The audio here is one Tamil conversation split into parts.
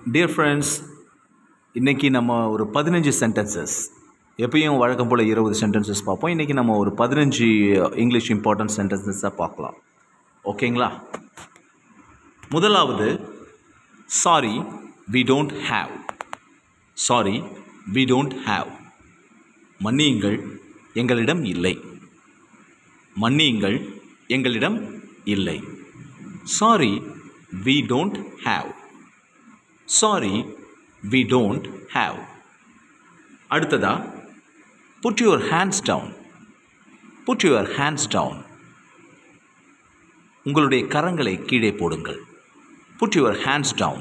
டியர் ஃப்ரெண்ட்ஸ், இன்றைக்கி நம்ம ஒரு 15 சென்டென்சஸ், எப்பயும் வழக்கம் போல் 20 சென்டென்சஸ் பார்ப்போம். இன்றைக்கி நம்ம ஒரு 15 இங்கிலீஷ் இம்பார்ட்டன்ட் சென்டென்சஸாக பார்க்கலாம். ஓகேங்களா? முதலாவது, sorry we don't have. Sorry we don't have. மன்னியுங்கள், எங்களிடம் இல்லை. மன்னியுங்கள், எங்களிடம் இல்லை. Sorry we don't have. Sorry we don't have. அடுத்ததா, put your hands down. Put your hands down. உங்களுடைய கரங்களை கீழே போடுங்கள். Put your hands down.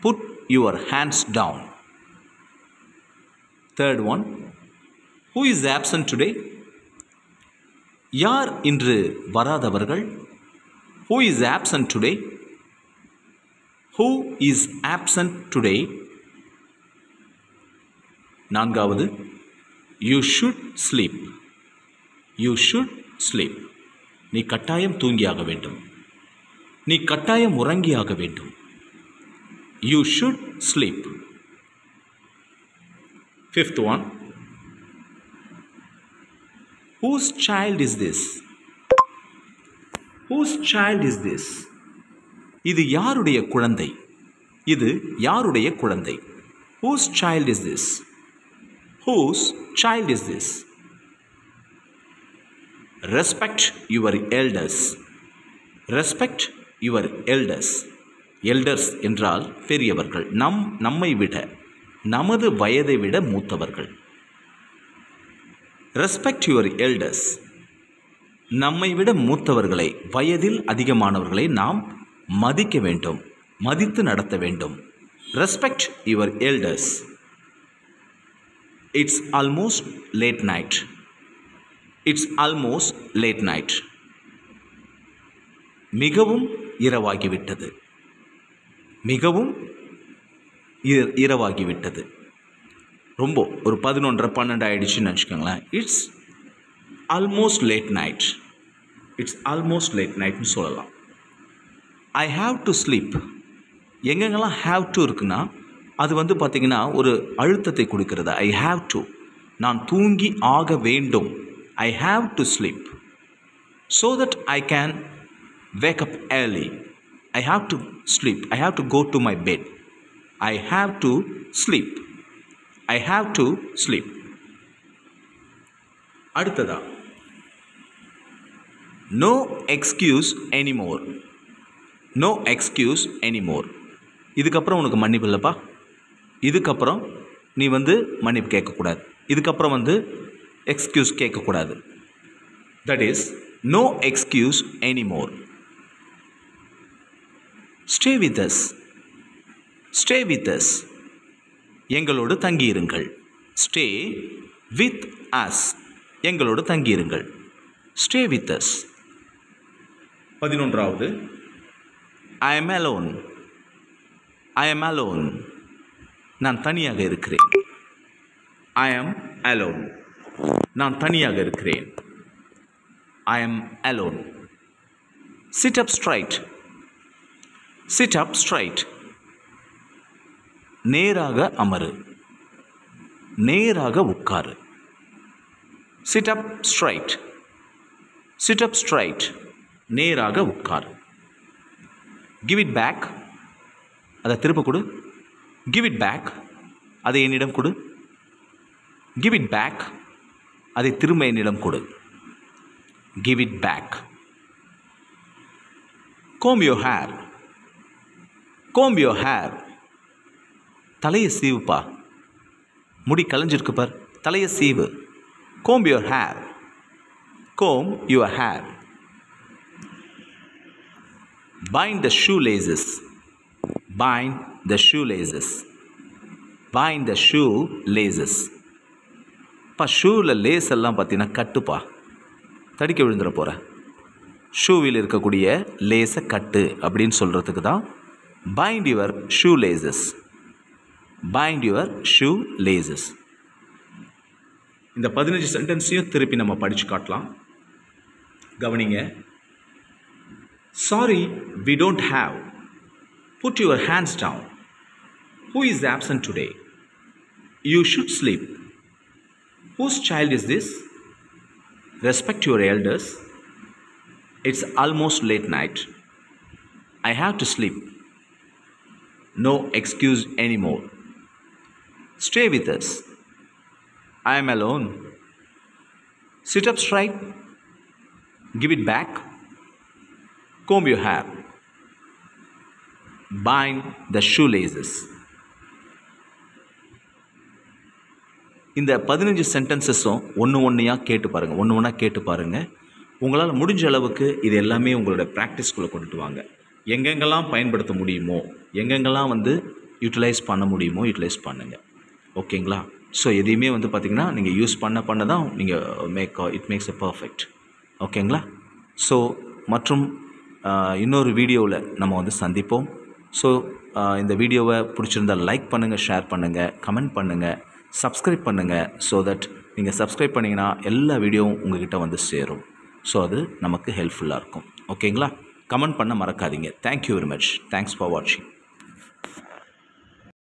Put your hands down. Third one, who is absent today? யார் இன்று வராதவர்கள்? Who is absent today? Who is absent today? நான்காவது, you should sleep. You should sleep. நீ கட்டாயம் தூங்கியாக வேண்டும். நீ கட்டாயம் உறங்கியாக வேண்டும். You should sleep. Fifth one, whose child is this? Whose child is this? இது யாருடைய குழந்தை? இது யாருடைய குழந்தை? Whose child is this? Whose child is this? Respect your elders. Respect your elders. Elders என்றால் பெரியவர்கள், நம்மை விட, நமது வயதை விட மூத்தவர்கள். Respect your elders. நம்மை விட மூத்தவர்களை, வயதில் அதிகமானவர்களை நாம் மதிக்க வேண்டும், மதித்து நடத்த வேண்டும். Respect your elders. It's almost late night. It's almost late night. மிகவும் இரவாகிவிட்டது. மிகவும் இரவாகிவிட்டது. ரொம்ப ஒரு 11:30-12 ஆயிடுச்சுன்னு வச்சுக்கோங்களேன். It's almost late night. It's almost late நைட்னு சொல்லலாம். I have to sleep. எங்கெங்கெல்லாம் ஹாவ் டு இருக்குன்னா அது பார்த்திங்கன்னா ஒரு அழுத்தத்தை கொடுக்கிறது. ஐ ஹாவ் டு, நான் தூங்கி ஆக வேண்டும். I have to sleep so that I can wake up early. I have to sleep. I have to go to my bed. I have to sleep. I have to sleep. அடுத்ததா, no excuse anymore. No excuse anymore. இதுக்கப்புறம் உனக்கு மன்னிப்பு இல்லைப்பா. இதுக்கப்புறம் நீ மன்னிப்பு கேட்கக்கூடாது. இதுக்கப்புறம் எக்ஸ்கியூஸ் கேட்கக்கூடாது. That is no excuse anymore. Stay with us. Stay with us. எங்களோடு தங்கியிருங்கள். Stay with us. எங்களோடு தங்கியிருங்கள். Stay with us. 11வது, I am alone. I am alone. நான் தனியாக இருக்கிறேன். I am alone. நான் தனியாக இருக்கிறேன். I am alone. Sit up straight. Sit up straight. நேராக அமரு. நேராக உட்காரு. Sit up straight. Sit up straight. நேராக உட்காரு. Give it back. அதை திருப்ப கொடு. Give it back. அதை என்னிடம் கொடு. Give it back. அதை திரும்ப என்னிடம் கொடு. Give it back. Comb your hair. Comb your hair. தலையை சீவுப்பா. முடி கலைஞ்சிருக்கு பார். தலையை சீவு. Comb your hair. Comb your hair. Bind the shoelaces. Bind the shoelaces. Bind the shoelaces. பா, ஷூவில் லேஸ் எல்லாம் பார்த்தீங்கன்னா கட்டுப்பா, தடிக்க விழுந்துட போகிற. ஷூவில் இருக்கக்கூடிய லேஸை கட்டு அப்படின்னு சொல்கிறதுக்கு தான் bind your shoelaces. Bind your shoelaces. இந்த 15 சென்டென்ஸையும் திருப்பி நம்ம படித்து காட்டலாம். கவனிங்க. Sorry, we don't have. Put your hands down. Who is absent today? You should sleep. Whose child is this? Respect your elders. It's almost late night. I have to sleep. No excuse anymore. Stay with us. I am alone. Sit up straight. Give it back. Comb your hair. Bind the shoelaces. இந்த 15 சென்டென்சஸும் ஒன்றா கேட்டு பாருங்கள். உங்களால் முடிஞ்ச அளவுக்கு இது எல்லாமே உங்களோட ப்ராக்டிஸ்குள்ளே கொண்டுட்டு வாங்க. எங்கெங்கெல்லாம் பயன்படுத்த முடியுமோ, எங்கெங்கெல்லாம் யூட்டிலைஸ் பண்ண முடியுமோ யூட்டிலைஸ் பண்ணுங்கள். ஓகேங்களா? ஸோ எதையுமே பார்த்திங்கன்னா நீங்கள் யூஸ் பண்ண தான் நீங்கள் இட் மேக்ஸ் எ பர்ஃபெக்ட். ஓகேங்களா? ஸோ மற்றும் இன்னொரு வீடியோவில் நம்ம சந்திப்போம். ஸோ இந்த வீடியோவை பிடிச்சிருந்தால் லைக் பண்ணுங்கள், ஷேர் பண்ணுங்கள், கமெண்ட் பண்ணுங்கள், சப்ஸ்கிரைப் பண்ணுங்கள். ஸோ தட் நீங்கள் சப்ஸ்கிரைப் பண்ணிங்கன்னா எல்லா வீடியோவும் உங்கள்கிட்ட சேரும். ஸோ அது நமக்கு ஹெல்ப்ஃபுல்லாக இருக்கும். ஓகேங்களா? கமெண்ட் பண்ண மறக்காதீங்க. Thank you very much. Thanks for வாட்சிங்.